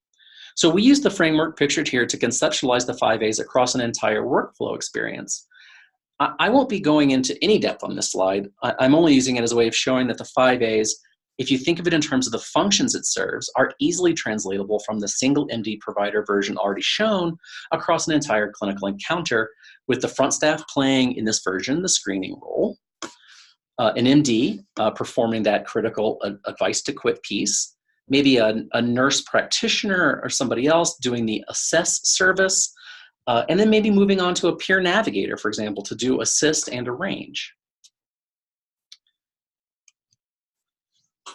So we use the framework pictured here to conceptualize the 5 A's across an entire workflow experience. I won't be going into any depth on this slide. I'm only using it as a way of showing that the 5 A's, if you think of it in terms of the functions it serves, are easily translatable from the single MD provider version already shown across an entire clinical encounter, with the front staff playing, in this version, the screening role, an MD performing that critical advice to quit piece, maybe a nurse practitioner or somebody else doing the assess service, and then maybe moving on to a peer navigator, for example, to do assist and arrange.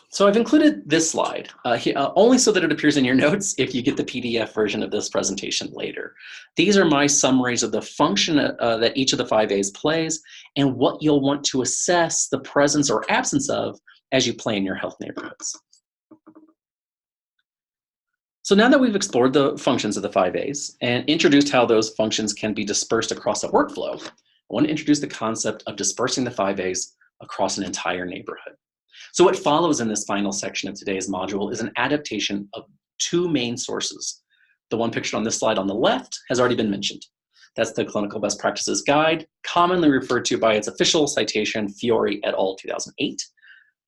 So I've included this slide only so that it appears in your notes if you get the PDF version of this presentation later. These are my summaries of the function that each of the 5 A's plays and what you'll want to assess the presence or absence of as you play in your health neighborhoods. So now that we've explored the functions of the 5 A's and introduced how those functions can be dispersed across a workflow, I want to introduce the concept of dispersing the 5 A's across an entire neighborhood. So what follows in this final section of today's module is an adaptation of 2 main sources. The one pictured on this slide on the left has already been mentioned. That's the Clinical Best Practices Guide, commonly referred to by its official citation, Fiore et al. 2008.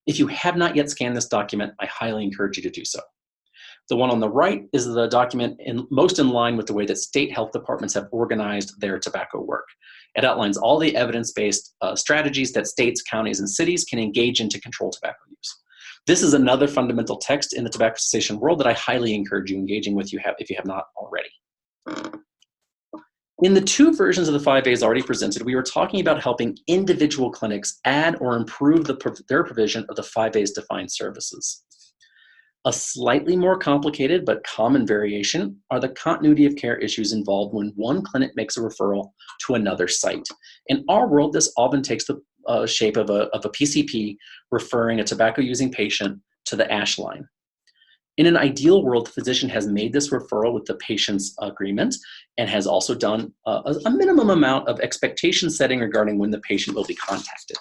If you have not yet scanned this document, I highly encourage you to do so. The one on the right is the document most in line with the way that state health departments have organized their tobacco work. It outlines all the evidence-based strategies that states, counties, and cities can engage in to control tobacco use. This is another fundamental text in the tobacco cessation world that I highly encourage you engaging with if you have not already. In the 2 versions of the 5 A's already presented, we were talking about helping individual clinics add or improve their provision of the 5 A's defined services. A slightly more complicated but common variation are the continuity of care issues involved when one clinic makes a referral to another site. In our world, this often takes the shape of a PCP referring a tobacco-using patient to the ASH line. In an ideal world, the physician has made this referral with the patient's agreement and has also done a minimum amount of expectation setting regarding when the patient will be contacted.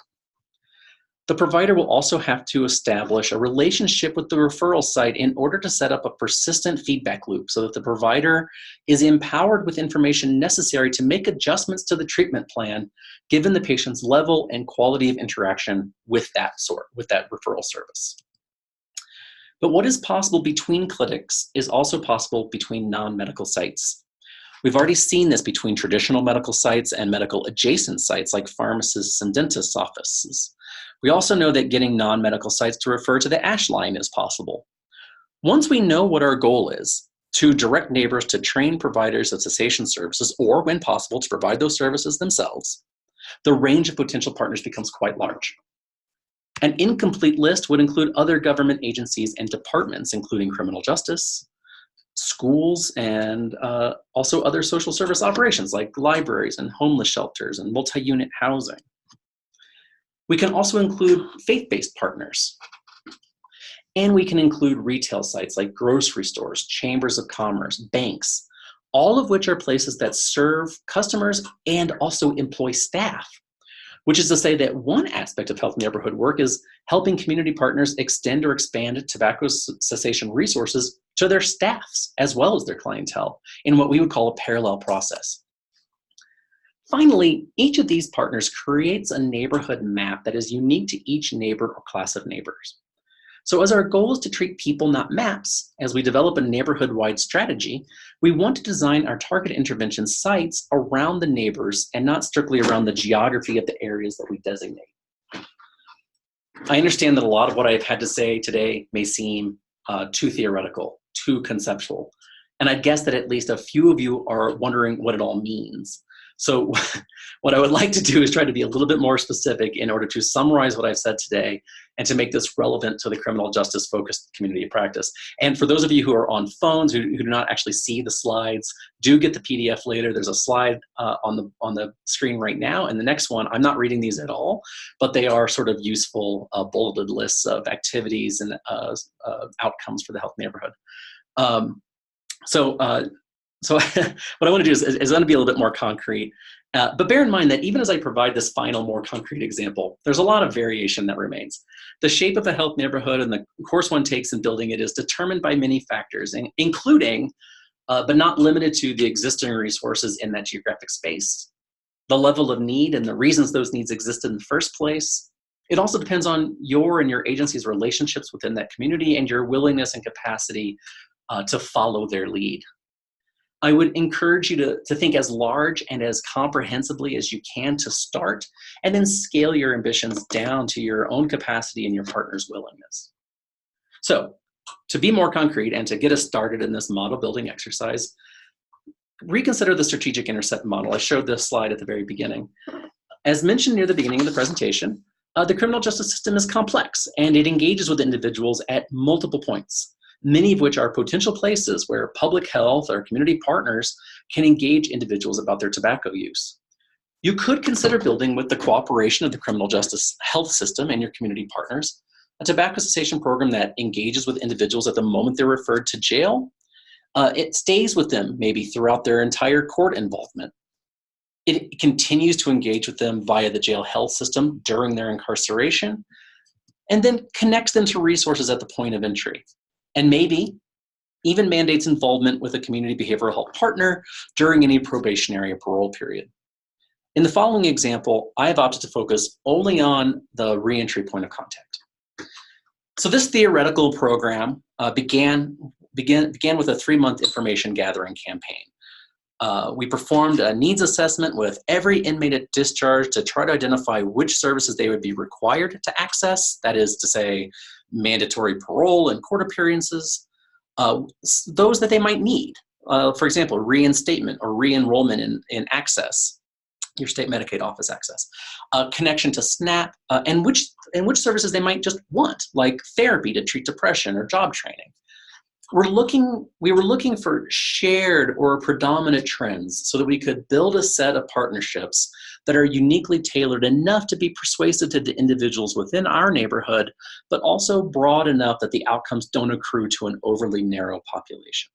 The provider will also have to establish a relationship with the referral site in order to set up a persistent feedback loop so that the provider is empowered with information necessary to make adjustments to the treatment plan given the patient's level and quality of interaction with that referral service. But what is possible between clinics is also possible between non-medical sites. We've already seen this between traditional medical sites and medical adjacent sites like pharmacists and dentists' offices. We also know that getting non-medical sites to refer to the ASH line is possible. Once we know what our goal is, to direct neighbors to train providers of cessation services, or when possible, to provide those services themselves, the range of potential partners becomes quite large. An incomplete list would include other government agencies and departments, including criminal justice, schools, and also other social service operations like libraries and homeless shelters and multi-unit housing. We can also include faith-based partners. And we can include retail sites like grocery stores, chambers of commerce, banks, all of which are places that serve customers and also employ staff, which is to say that one aspect of health neighborhood work is helping community partners extend or expand tobacco cessation resources to their staffs as well as their clientele in what we would call a parallel process. Finally, each of these partners creates a neighborhood map that is unique to each neighbor or class of neighbors. So as our goal is to treat people, not maps, as we develop a neighborhood-wide strategy, we want to design our target intervention sites around the neighbors and not strictly around the geography of the areas that we designate. I understand that a lot of what I've had to say today may seem too theoretical, too conceptual, and I guess that at least a few of you are wondering what it all means. So what I would like to do is try to be a little bit more specific in order to summarize what I've said today and to make this relevant to the criminal justice focused community of practice. And for those of you who are on phones who do not actually see the slides, do get the PDF later. There's a slide on the screen right now, and the next one, I'm not reading these at all, but they are sort of useful bulleted lists of activities and outcomes for the health neighborhood. So what I want to do is going to be a little bit more concrete, But bear in mind that even as I provide this final, more concrete example, there's a lot of variation that remains. The shape of a health neighborhood and the course one takes in building it is determined by many factors, including, but not limited to, the existing resources in that geographic space, the level of need and the reasons those needs exist in the first place. It also depends on your and your agency's relationships within that community and your willingness and capacity to follow their lead. I would encourage you to think as large and as comprehensively as you can to start, and then scale your ambitions down to your own capacity and your partner's willingness. So, to be more concrete and to get us started in this model building exercise, reconsider the strategic intercept model. I showed this slide at the very beginning. As mentioned near the beginning of the presentation, the criminal justice system is complex and it engages with individuals at multiple points, many of which are potential places where public health or community partners can engage individuals about their tobacco use. You could consider building, with the cooperation of the criminal justice health system and your community partners, a tobacco cessation program that engages with individuals at the moment they're referred to jail. It stays with them maybe throughout their entire court involvement. It continues to engage with them via the jail health system during their incarceration, and then connects them to resources at the point of entry. And maybe even mandates involvement with a community behavioral health partner during any probationary or parole period. In the following example, I have opted to focus only on the reentry point of contact. So this theoretical program began with a 3-month information gathering campaign. We performed a needs assessment with every inmate at discharge to try to identify which services they would be required to access, that is to say, mandatory parole and court appearances, those that they might need. For example, reinstatement or re-enrollment in access, your state Medicaid office access, connection to SNAP, and which services they might just want, like therapy to treat depression or job training. We were looking for shared or predominant trends so that we could build a set of partnerships that are uniquely tailored enough to be persuasive to the individuals within our neighborhood, but also broad enough that the outcomes don't accrue to an overly narrow population.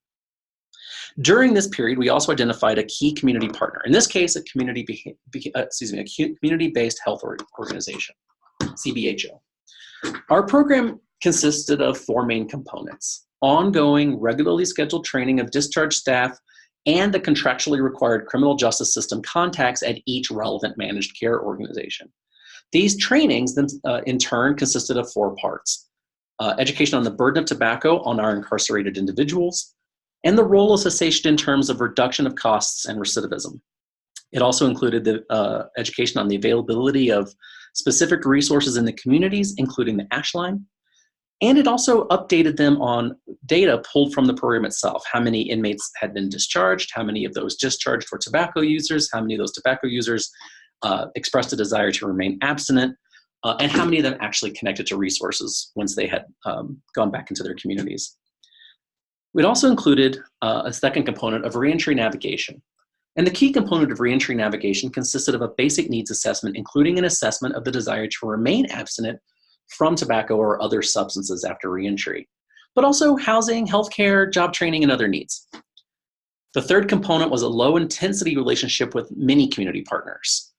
During this period, we also identified a key community partner. In this case, a community-based health organization, CBHO. Our program consisted of 4 main components: ongoing, regularly scheduled training of discharged staff and the contractually required criminal justice system contacts at each relevant managed care organization. These trainings, in turn, consisted of 4 parts: education on the burden of tobacco on our incarcerated individuals, and the role of cessation in terms of reduction of costs and recidivism. It also included the education on the availability of specific resources in the communities, including the ASH line. And it also updated them on data pulled from the program itself: how many inmates had been discharged, how many of those discharged were tobacco users, how many of those tobacco users expressed a desire to remain abstinent, and how many of them actually connected to resources once they had gone back into their communities. It also included a second component of reentry navigation. And the key component of reentry navigation consisted of a basic needs assessment, including an assessment of the desire to remain abstinent from tobacco or other substances after reentry, but also housing, healthcare, job training, and other needs. The third component was a low-intensity relationship with many community partners.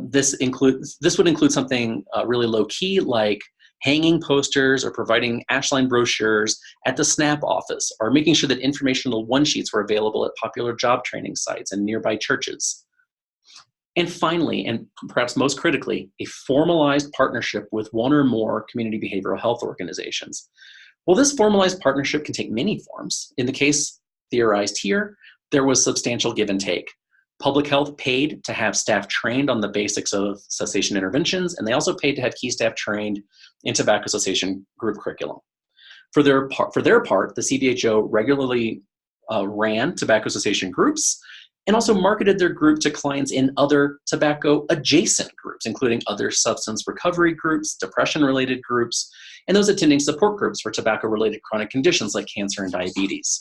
This would include something really low-key, like hanging posters or providing ASHline brochures at the SNAP office, or making sure that informational one-sheets were available at popular job training sites and nearby churches. And finally, and perhaps most critically, a formalized partnership with one or more community behavioral health organizations. Well, this formalized partnership can take many forms. In the case theorized here, there was substantial give and take. Public health paid to have staff trained on the basics of cessation interventions, and they also paid to have key staff trained in tobacco cessation group curriculum. For their part, the CBHO regularly ran tobacco cessation groups and also marketed their group to clients in other tobacco adjacent groups, including other substance recovery groups, depression-related groups, and those attending support groups for tobacco-related chronic conditions like cancer and diabetes.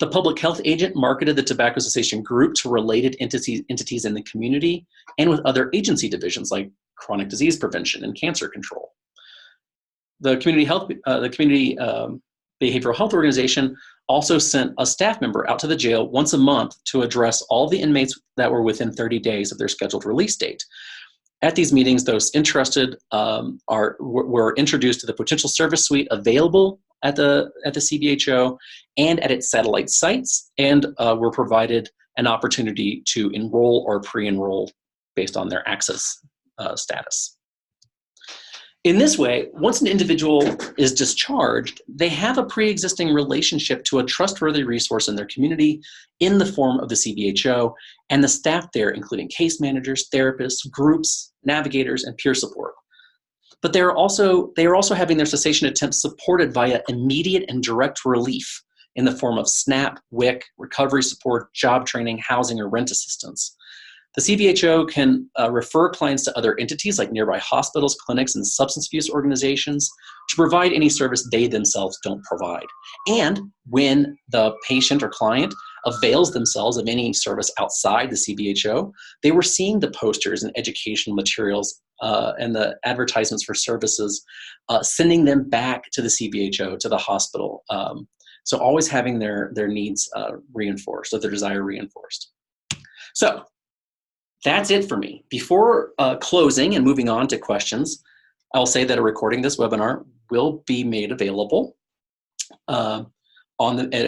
The public health agent marketed the tobacco cessation group to related entities in the community and with other agency divisions like chronic disease prevention and cancer control. The community behavioral health organization also sent a staff member out to the jail once a month to address all the inmates that were within 30 days of their scheduled release date. At these meetings, those interested were introduced to the potential service suite available at the CBHO and at its satellite sites, and were provided an opportunity to enroll or pre-enroll based on their access status. In this way, once an individual is discharged, they have a pre-existing relationship to a trustworthy resource in their community in the form of the CBHO and the staff there, including case managers, therapists, groups, navigators, and peer support. But they are also having their cessation attempts supported via immediate and direct relief in the form of SNAP, WIC, recovery support, job training, housing, or rent assistance. The CBHO can refer clients to other entities like nearby hospitals, clinics, and substance abuse organizations to provide any service they themselves don't provide. And when the patient or client avails themselves of any service outside the CBHO, they were seeing the posters and educational materials and the advertisements for services, sending them back to the CBHO, to the hospital. So always having their needs reinforced, or their desire reinforced. So that's it for me. Before closing and moving on to questions, I'll say that a recording of this webinar will be made available. It'll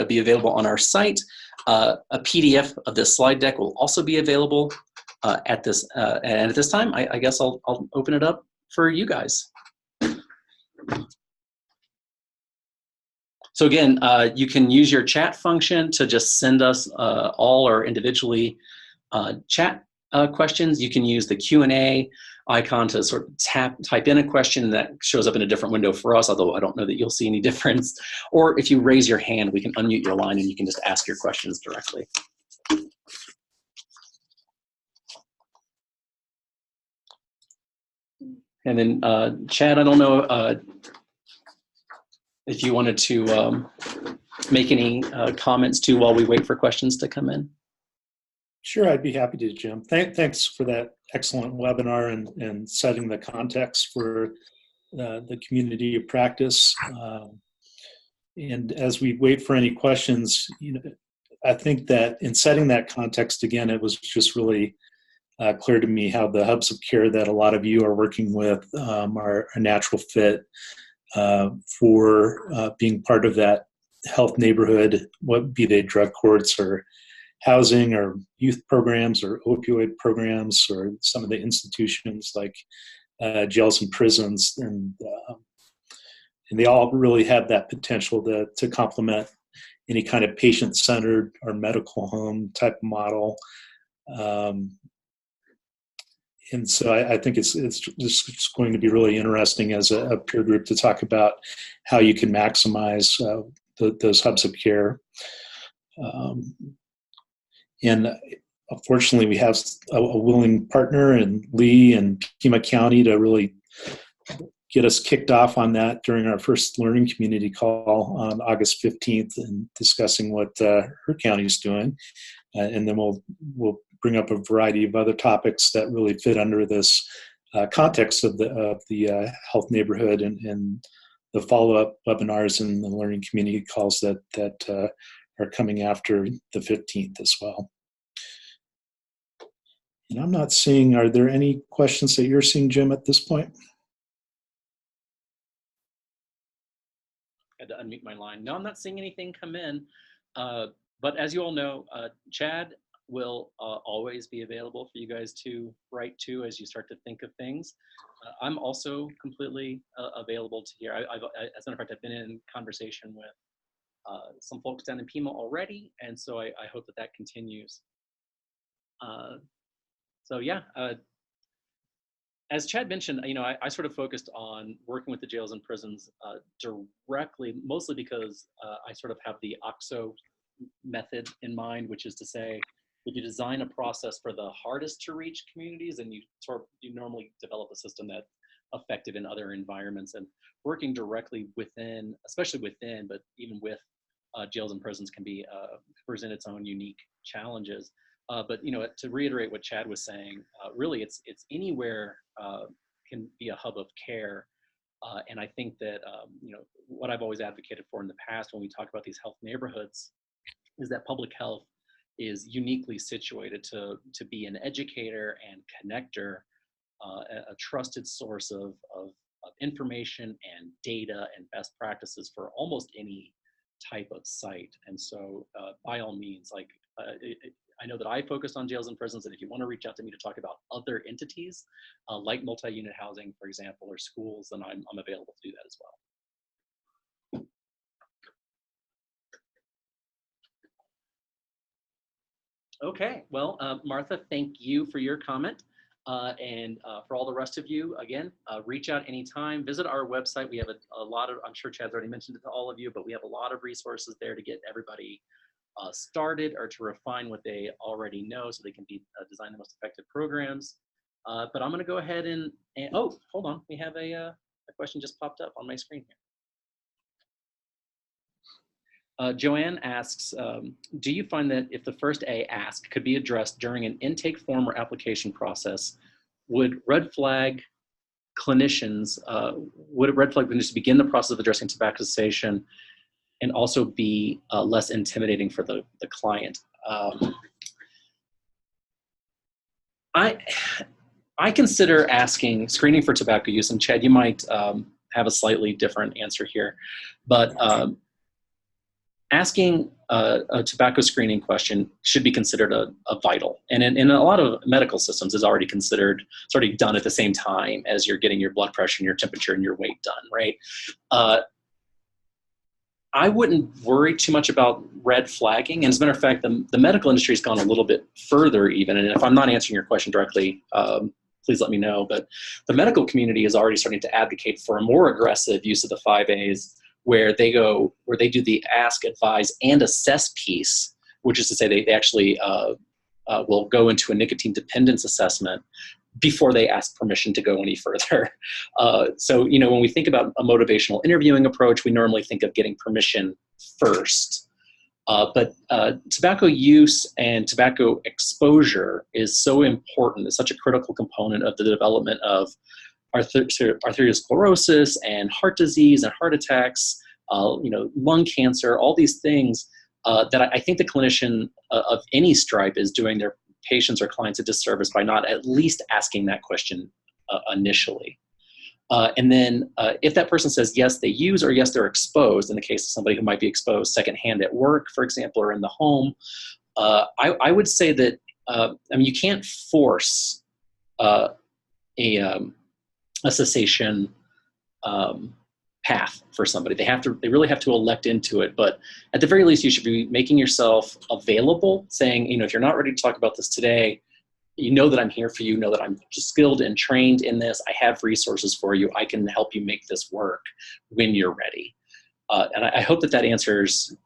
be available on our site. A PDF of this slide deck will also be available at this. And at this time, I guess I'll open it up for you guys. So again, you can use your chat function to just send us all or individually chat questions. You can use the Q&A icon to sort of type in a question that shows up in a different window for us, although I don't know that you'll see any difference. Or if you raise your hand, we can unmute your line and you can just ask your questions directly. And then Chad, I don't know if you wanted to make any comments too while we wait for questions to come in. Sure, I'd be happy to, Jim. Thanks for that excellent webinar and setting the context for the community of practice. And as we wait for any questions, I think that in setting that context again, it was just really clear to me how the hubs of care that a lot of you are working with are a natural fit for being part of that health neighborhood, what be they drug courts or housing or youth programs or opioid programs or some of the institutions like jails and prisons, and they all really have that potential to complement any kind of patient-centered or medical home type model. And so I think it's just going to be really interesting as a peer group to talk about how you can maximize those hubs of care. And fortunately, we have a willing partner in Lee and Pima County to really get us kicked off on that during our first learning community call on August 15th and discussing what her county is doing. And then we'll bring up a variety of other topics that really fit under this context of the health neighborhood and the follow-up webinars and the learning community calls that are coming after the 15th as well. And I'm not seeing, are there any questions that you're seeing, Jim, at this point? I had to unmute my line. No, I'm not seeing anything come in. But as you all know, Chad will always be available for you guys to write to as you start to think of things. I'm also completely available to hear. As a matter of fact, I've been in conversation with some folks down in Pima already, and so I hope that continues. So yeah, as Chad mentioned, I sort of focused on working with the jails and prisons directly, mostly because I sort of have the OXO method in mind, which is to say, if you design a process for the hardest to reach communities, and you normally develop a system that's effective in other environments, and working directly within, especially within, but even with jails and prisons can be present its own unique challenges. But to reiterate what Chad was saying, really it's anywhere can be a hub of care And I think that, what I've always advocated for in the past when we talk about these health neighborhoods is that public health is uniquely situated to be an educator and connector, a trusted source of information and data and best practices for almost any type of site. And so by all means, I know that I focused on jails and prisons, and if you want to reach out to me to talk about other entities, like multi-unit housing, for example, or schools, then I'm available to do that as well. Okay, well, Martha, thank you for your comment. And for all the rest of you, again, reach out anytime. Visit our website. We have a lot of, I'm sure Chad's already mentioned it to all of you, but we have a lot of resources there to get everybody started or to refine what they already know so they can design the most effective programs. But I'm going to go ahead and oh, hold on. We have a question just popped up on my screen here. Joanne asks, do you find that if the first A ask could be addressed during an intake form or application process, would red flag clinicians begin the process of addressing tobacco cessation and also be less intimidating for the client? I consider screening for tobacco use, and Chad, you might have a slightly different answer here, but asking a tobacco screening question should be considered a vital. And in a lot of medical systems, it's already done at the same time as you're getting your blood pressure and your temperature and your weight done, right? I wouldn't worry too much about red flagging. And as a matter of fact, the medical industry has gone a little bit further even. And if I'm not answering your question directly, please let me know. But the medical community is already starting to advocate for a more aggressive use of the 5As, where they do the ask, advise, and assess piece, which is to say they actually will go into a nicotine dependence assessment before they ask permission to go any further. So, when we think about a motivational interviewing approach, we normally think of getting permission first. But tobacco use and tobacco exposure is so important. It's such a critical component of the development of arteriosclerosis and heart disease and heart attacks, lung cancer, all these things that I think the clinician of any stripe is doing their patients or clients a disservice by not at least asking that question initially. And then if that person says yes, they use, or yes, they're exposed, in the case of somebody who might be exposed secondhand at work, for example, or in the home, I would say that, you can't force a cessation path for somebody. They really have to elect into it. But at the very least, you should be making yourself available, saying, if you're not ready to talk about this today, you know that I'm here for you, know that I'm skilled and trained in this. I have resources for you. I can help you make this work when you're ready. And I hope that answers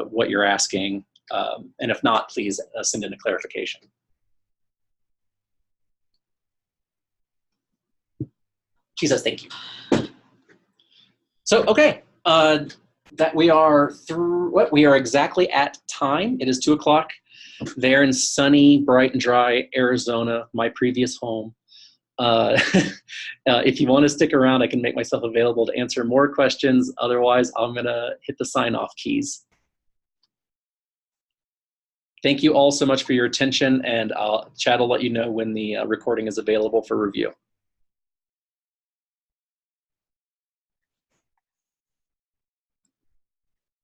what you're asking. And if not, please send in a clarification. She says, thank you. So, okay, that we are exactly at time. It is 2:00 there in sunny, bright and dry Arizona, my previous home. If you want to stick around, I can make myself available to answer more questions. Otherwise, I'm gonna hit the sign-off keys. Thank you all so much for your attention, and Chad will let you know when the recording is available for review.